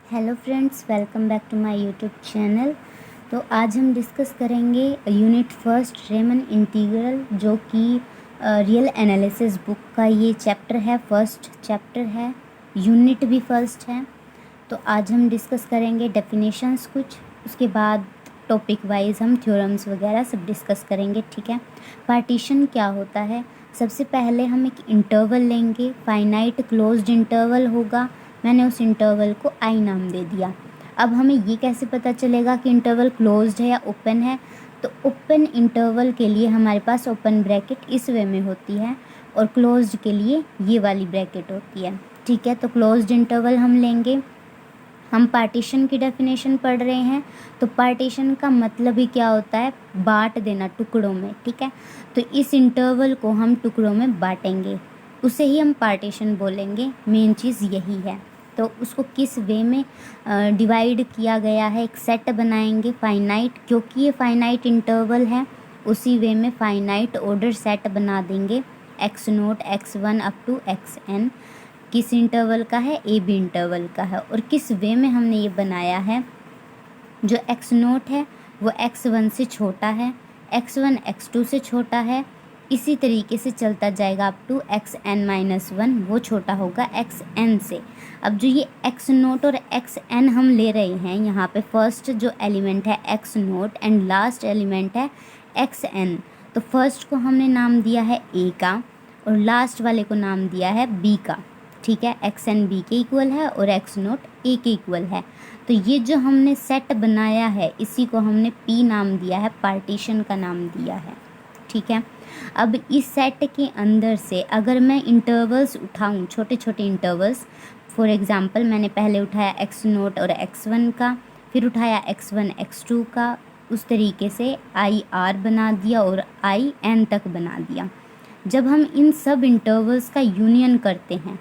Hello friends, welcome back to my YouTube channel. तो आज हम डिस्कस करेंगे यूनिट फर्स्ट रेमन इंटीग्रल, जो कि रियल एनालिसिस बुक का ये चैप्टर है, फर्स्ट चैप्टर है, यूनिट भी फर्स्ट है। तो आज हम डिस्कस करेंगे डेफिनेशंस कुछ, उसके बाद टॉपिक वाइज हम थ्योरम्स वगैरह सब डिस्कस करेंगे। ठीक है। पार्टीशन क्या होता है? सबसे पहले हम एक इंटरवल लेंगे, फाइनाइट क्लोज्ड इंटरवल होगा। मैंने उस इंटरवल को आई नाम दे दिया। अब हमें ये कैसे पता चलेगा कि इंटरवल क्लोज्ड है या ओपन है? तो ओपन इंटरवल के लिए हमारे पास ओपन ब्रैकेट इस वे में होती है और क्लोज्ड के लिए ये वाली ब्रैकेट होती है। ठीक है। तो क्लोज्ड इंटरवल हम लेंगे। हम पार्टीशन की डेफिनेशन पढ़ रहे हैं, तो पार्टीशन का मतलब ही क्या होता है? बांट देना टुकड़ों में। ठीक है। तो इस इंटरवल को हम टुकड़ों में बांटेंगे, उसे ही हम पार्टीशन बोलेंगे। मेन चीज़ यही है। तो उसको किस वे में डिवाइड किया गया है, एक सेट बनाएंगे फाइनाइट, क्योंकि ये फाइनाइट इंटरवल है, उसी वे में फाइनाइट ऑर्डर सेट बना देंगे। x0 x1 up to xn किस इंटरवल का है? ए बी इंटरवल का है। और किस वे में हमने ये बनाया है? जो x0 है वो x1 से छोटा है, x1 x2 से छोटा है, इसी तरीके से चलता जाएगा अप टू xn-1, वो छोटा होगा xn से। अब जो ये x0 और xn हम ले रहे हैं, यहाँ पे फर्स्ट जो एलिमेंट है x0 एंड लास्ट एलिमेंट है xn। तो फर्स्ट को हमने नाम दिया है a का और लास्ट वाले को नाम दिया है b का। ठीक है। xn b के इक्वल है और x0 a के इक्वल है। तो ये जो हमने सेट बनाया है, इसी को हमने p नाम दिया है, पार्टीशन का नाम दिया है। ठीक है। अब इस सेट के अंदर से अगर मैं इंटरवल्स उठाऊं, छोटे छोटे इंटरवल्स, फॉर एग्जांपल मैंने पहले उठाया x0 और x1 का, फिर उठाया x1 x2 का, उस तरीके से आई आर बना दिया और आई एन तक बना दिया। जब हम इन सब इंटरवल्स का यूनियन करते हैं,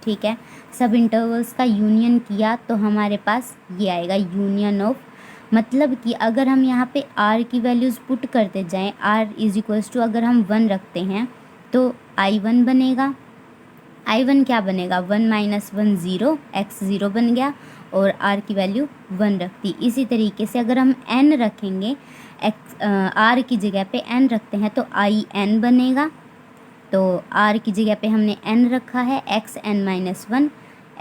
ठीक है, सब इंटरवल्स का यूनियन किया, तो हमारे पास ये आएगा यूनियन ऑफ। मतलब कि अगर हम यहाँ पे r की वैल्यूज़ पुट करते जाएं, r इज इक्वल्स टू अगर हम 1 रखते हैं तो i1 बनेगा। i1 क्या बनेगा? 1 माइनस 1 0, x 0 बन गया और r की वैल्यू 1 रखती। इसी तरीके से अगर हम n रखेंगे, r की जगह पे n रखते हैं तो i n बनेगा। तो r की जगह पे हमने n रखा है, xn-1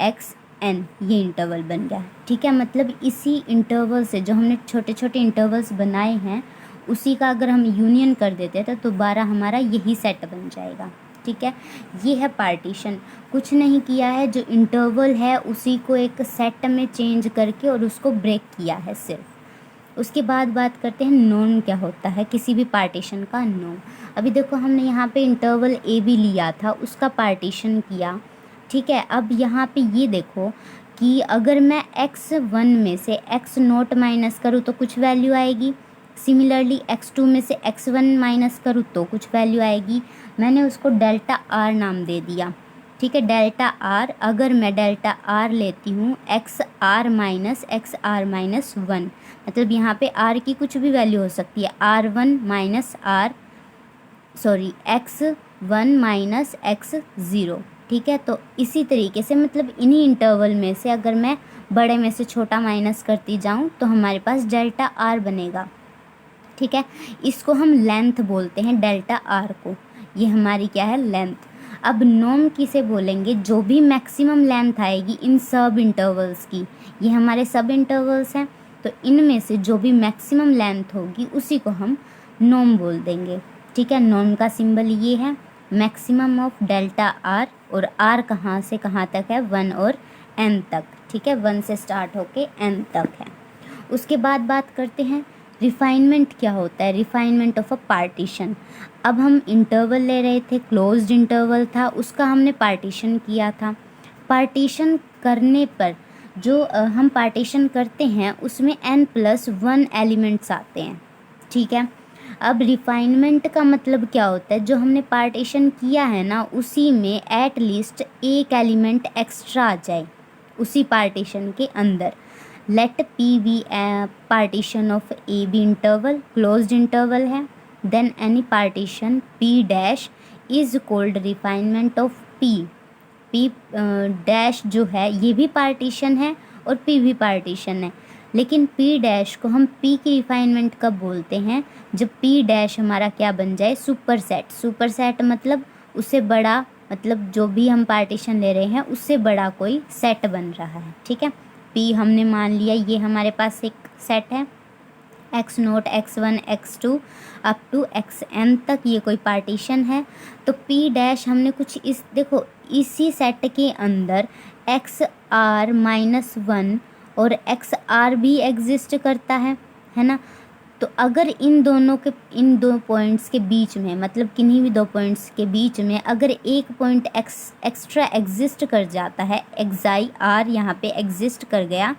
xn, ये इंटरवल बन गया। ठीक है। मतलब इसी इंटरवल से जो हमने छोटे छोटे इंटरवल्स बनाए हैं, उसी का अगर हम यूनियन कर देते हैं तो दोबारा हमारा यही सेट बन जाएगा। ठीक है। ये है पार्टीशन। कुछ नहीं किया है, जो इंटरवल है उसी को एक सेट में चेंज करके और उसको ब्रेक किया है सिर्फ। उसके बाद बात करते हैं नॉर्म क्या होता है, किसी भी पार्टीशन का नॉर्म। अभी देखो, हमने यहाँ पे इंटरवल ए बी लिया था, उसका पार्टीशन किया। ठीक है। अब यहाँ पे ये देखो कि अगर मैं x1 में से x0 माइनस करूँ तो कुछ वैल्यू आएगी, सिमिलरली x2 में से x1 माइनस करूँ तो कुछ वैल्यू आएगी। मैंने उसको डेल्टा आर नाम दे दिया। ठीक है। डेल्टा आर, अगर मैं डेल्टा आर लेती हूँ x r माइनस 1, मतलब यहाँ पे r की कुछ भी वैल्यू हो सकती है, r1 minus x1 minus x0। ठीक है। तो इसी तरीके से, मतलब इन्हीं इंटरवल में से अगर मैं बड़े में से छोटा माइनस करती जाऊँ तो हमारे पास डेल्टा आर बनेगा। ठीक है। इसको हम लेंथ बोलते हैं, डेल्टा आर को। ये हमारी क्या है? लेंथ। अब नॉर्म किसे बोलेंगे? जो भी मैक्सिमम लेंथ आएगी इन सब इंटरवल्स की, ये हमारे सब इंटरवल्स हैं, तो इनमें से जो भी मैक्सिमम लेंथ होगी उसी को हम नॉर्म बोल देंगे। ठीक है। नॉर्म का सिंबल ये है, मैक्सिमम ऑफ डेल्टा आर, और आर कहाँ से कहाँ तक है? 1 और n तक। ठीक है। 1 से स्टार्ट होके n तक है। उसके बाद बात करते हैं रिफाइनमेंट क्या होता है, रिफाइनमेंट ऑफ अ पार्टीशन। अब हम इंटरवल ले रहे थे, क्लोज्ड इंटरवल था, उसका हमने पार्टीशन किया था। पार्टीशन करने पर जो हम पार्टीशन करते हैं उसमें n+1 एलिमेंट्स आते हैं। ठीक है। अब रिफाइनमेंट का मतलब क्या होता है? जो हमने पार्टीशन किया है ना, उसी में एट लीस्ट एक एलिमेंट एक्स्ट्रा आ जाए उसी पार्टीशन के अंदर। Let P be partition of a b interval, closed interval है, then any partition P dash is called refinement of P. P dash जो है ये भी पार्टीशन है और P भी पार्टीशन है। लेकिन P डैश को हम P की रिफाइनमेंट कब बोलते हैं, जब P डैश हमारा क्या बन जाए, सुपर सेट। सुपर सेट मतलब उससे बड़ा, मतलब जो भी हम पार्टीशन ले रहे हैं उससे बड़ा कोई सेट बन रहा है। ठीक है, P हमने मान लिया ये हमारे पास एक सेट है, x0 x1 x2 up to xn तक ये कोई पार्टीशन है। तो P डैश हमने कुछ इस, देखो इसी सेट के अंदर xr-1 और xr भी एग्जिस्ट करता है ना। तो अगर इन दो पॉइंट्स के बीच में, मतलब किन्हीं भी दो पॉइंट्स के बीच में अगर एक पॉइंट एक्स्ट्रा एग्जिस्ट कर जाता है, एक्साई आर यहाँ पे एग्जिस्ट कर गया,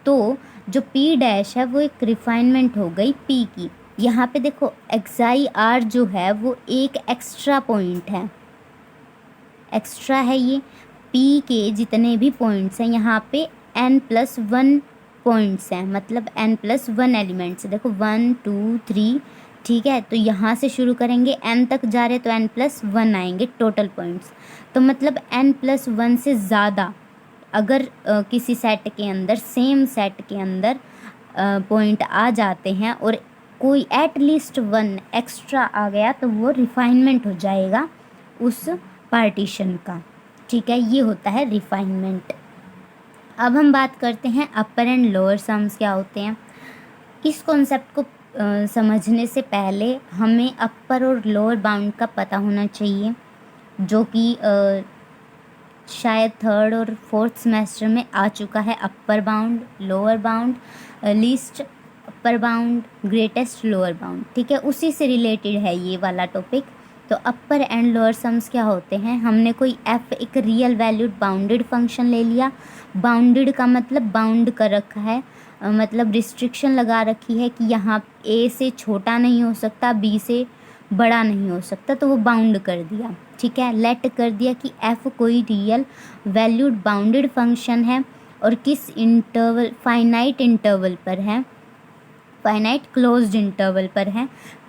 तो जो P डैश है वो एक रिफाइनमेंट हो गई P की। यहाँ पे देखो एक्साई आर जो है वो एक एक्स्ट्रा पॉइंट है, एक्स्ट्रा है ये। P के जितने भी पॉइंट्स हैं यहाँ पे n+1 पॉइंट्स हैं, मतलब n+1 एलिमेंट्स। देखो 1 2 3, ठीक है। तो यहाँ से शुरू करेंगे, n तक जा रहे तो n+1 आएंगे टोटल पॉइंट्स। तो मतलब n+1 से ज़्यादा अगर किसी सेट के अंदर, सेम सेट के अंदर पॉइंट आ जाते हैं और कोई एटलीस्ट 1 एक्स्ट्रा आ गया तो वो रिफाइनमेंट हो जाएगा उस पार्टीशन का। ठीक है, ये होता है रिफाइनमेंट। अब हम बात करते हैं अपर एंड लोअर सम्स क्या होते हैं। इस कॉन्सेप्ट को समझने से पहले हमें अपर और लोअर बाउंड का पता होना चाहिए, जो कि शायद थर्ड और फोर्थ सेमेस्टर में आ चुका है। Upper bound, lower bound, least upper bound, greatest lower bound. ठीक है, उसी से रिलेटेड है ये वाला टॉपिक। तो अपर एंड लोअर सम्स क्या होते हैं, हमने कोई f एक रियल वैल्यूड बाउंडेड फंक्शन ले लिया। बाउंडेड का मतलब बाउंड कर रखा है, मतलब रिस्ट्रिक्शन लगा रखी है कि यहाँ a से छोटा नहीं हो सकता, b से बड़ा नहीं हो सकता, तो वो बाउंड कर दिया। ठीक है, लेट कर दिया कि f कोई रियल वैल्यूड बाउंडेड फंक्शन है और किस इंटरवल, फाइनाइट इंटरवल पर है, फाइनाइट क्लोज्ड इंटरवल पर है।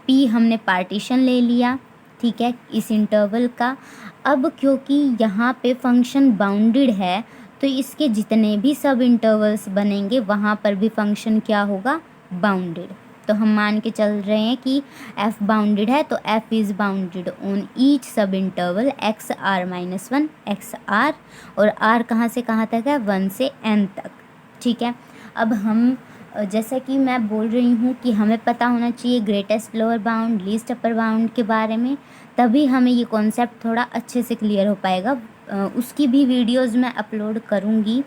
p हमने पार्टीशन ले लिया, ठीक है, इस इंटरवल का। अब क्योंकि यहाँ पे फंक्शन बाउंडेड है तो इसके जितने भी सब इंटरवल्स बनेंगे वहाँ पर भी फंक्शन क्या होगा, बाउंडेड। तो हम मान के चल रहे हैं कि f बाउंडेड है तो f is bounded on each सब इंटरवल xr-1 xr, और r कहाँ से कहाँ तक है, 1 से n तक। ठीक है, अब हम जैसा कि मैं बोल रही हूँ कि हमें पता होना चाहिए greatest lower bound, least upper bound के बारे में, तभी हमें ये कॉन्सेप्ट थोड़ा अच्छे से क्लियर हो पाएगा। उसकी भी वीडियोज़ मैं अपलोड करूँगी।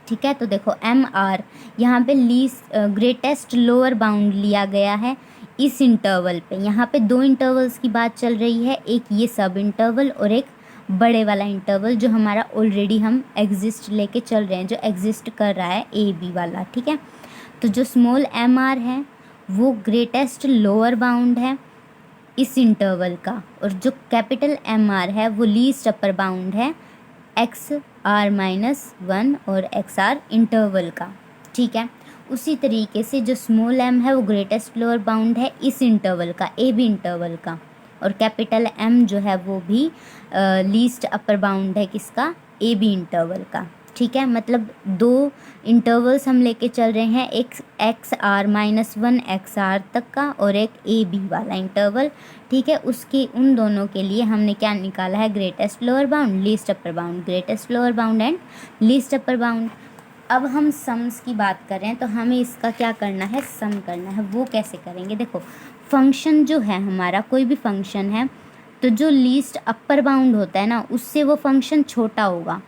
ठीक है, तो देखो MR यहाँ पे लीस्ट ग्रेटेस्ट लोअर बाउंड लिया गया है इस इंटरवल पे। यहाँ पे दो इंटरवल्स की बात चल रही है, एक ये सब इंटरवल और एक बड़े वाला इंटरवल जो हमारा ऑलरेडी हम एग्जिस्ट लेके चल रहे हैं, जो एग्जिस्ट कर रहा है AB वाला। ठीक है, तो जो स्मॉल MR है वो ग्रेटेस्ट लोअर बाउंड है इस इंटरवल का, और जो कैपिटल MR है वो लीस्ट अपर बाउंड है xr-1 और xr इंटरवल का। ठीक है, उसी तरीके से जो स्मॉल m है वो ग्रेटेस्ट लोअर बाउंड है इस इंटरवल का, AB इंटरवल का, और कैपिटल M जो है वो भी लीस्ट अपर बाउंड है किसका, AB इंटरवल का। ठीक है, मतलब दो इंटरवल्स हम लेके चल रहे हैं, एक xr-1 xr तक का और एक AB वाला इंटरवल। ठीक है, उसके उन दोनों के लिए हमने क्या निकाला है, greatest lower bound, least upper bound, greatest lower bound and least upper bound. अब हम सम्स की बात कर रहे हैं तो हमें इसका क्या करना है, सम करना है। वो कैसे करेंगे, देखो फंक्शन जो है हमारा, कोई भी फंक्शन है तो जो लीस्ट अपर बाउंड होता है ना उससे वो फंक्शन छोटा होगा,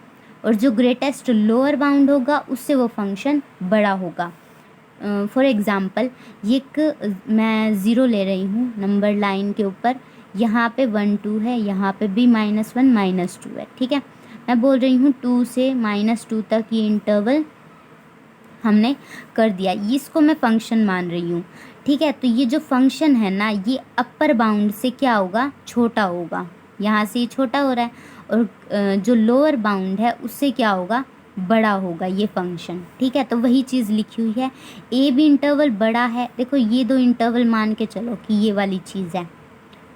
और जो ग्रेटेस्ट लोअर बाउंड होगा उससे वो फंक्शन बड़ा होगा। फॉर एग्ज़ाम्पल ये एक मैं ज़ीरो ले रही हूँ नंबर लाइन के ऊपर, यहाँ पे 1 2 है, यहाँ पे भी -1 -2 है। ठीक है, मैं बोल रही हूँ 2 से -2 तक ये इंटरवल हमने कर दिया, इसको मैं फंक्शन मान रही हूँ। ठीक है, तो ये जो फंक्शन है ना ये अपर बाउंड से क्या होगा, छोटा होगा, यहाँ से ये छोटा हो रहा है, और जो लोअर बाउंड है उससे क्या होगा, बड़ा होगा ये फंक्शन। ठीक है, तो वही चीज़ लिखी हुई है। AB इंटरवल बड़ा है, देखो ये दो इंटरवल मान के चलो कि ये वाली चीज़ है।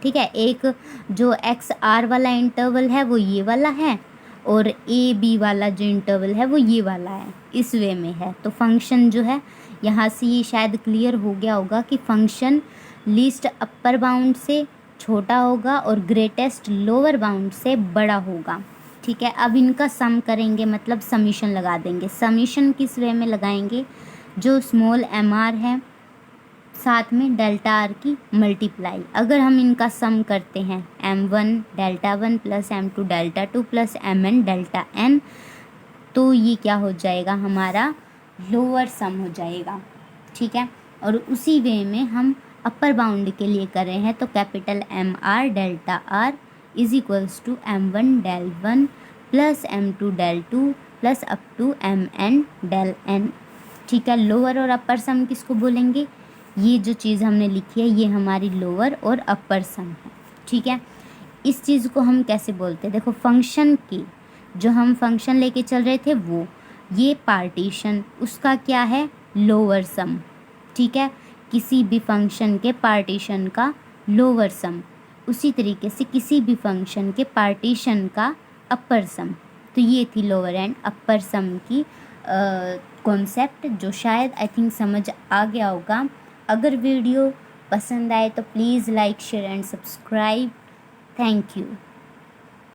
ठीक है, एक जो XR वाला इंटरवल है वो ये वाला है, और ए बी वाला जो इंटरवल है वो ये वाला है, इस वे में है। तो फंक्शन जो है यहाँ से ये शायद क्लियर हो गया होगा कि फंक्शन लीस्ट अपर बाउंड से छोटा होगा और ग्रेटेस्ट लोअर बाउंड से बड़ा होगा। ठीक है, अब इनका सम करेंगे, मतलब समीशन लगा देंगे। समीशन किस वे में लगाएंगे, जो स्मॉल एम आर है साथ में डेल्टा आर की मल्टीप्लाई। अगर हम इनका सम करते हैं m1 delta 1 plus m2 delta 2 plus mn delta n, तो ये क्या हो जाएगा, हमारा लोअर सम हो जाएगा। ठीक है, और उसी वे में हम अपर बाउंड के लिए कर रहे हैं, तो capital M R delta R is equals to m1 del 1 plus m2 del 2 plus up to mn del n। ठीक है, लोअर और अपर सम किसको बोलेंगे, ये जो चीज़ हमने लिखी है ये हमारी लोअर और अपर सम है। ठीक है, इस चीज़ को हम कैसे बोलते हैं, देखो फंक्शन की जो हम फंक्शन लेके चल रहे थे वो ये पार्टीशन, उसका क्या है, लोअर सम। ठीक है, किसी भी फंक्शन के पार्टीशन का लोअर सम, उसी तरीके से किसी भी फंक्शन के पार्टीशन का अपर सम। तो ये थी लोअर एंड अपर सम की कॉन्सेप्ट, जो शायद आई थिंक समझ आ गया होगा। अगर वीडियो पसंद आए तो please like share and subscribe. Thank you.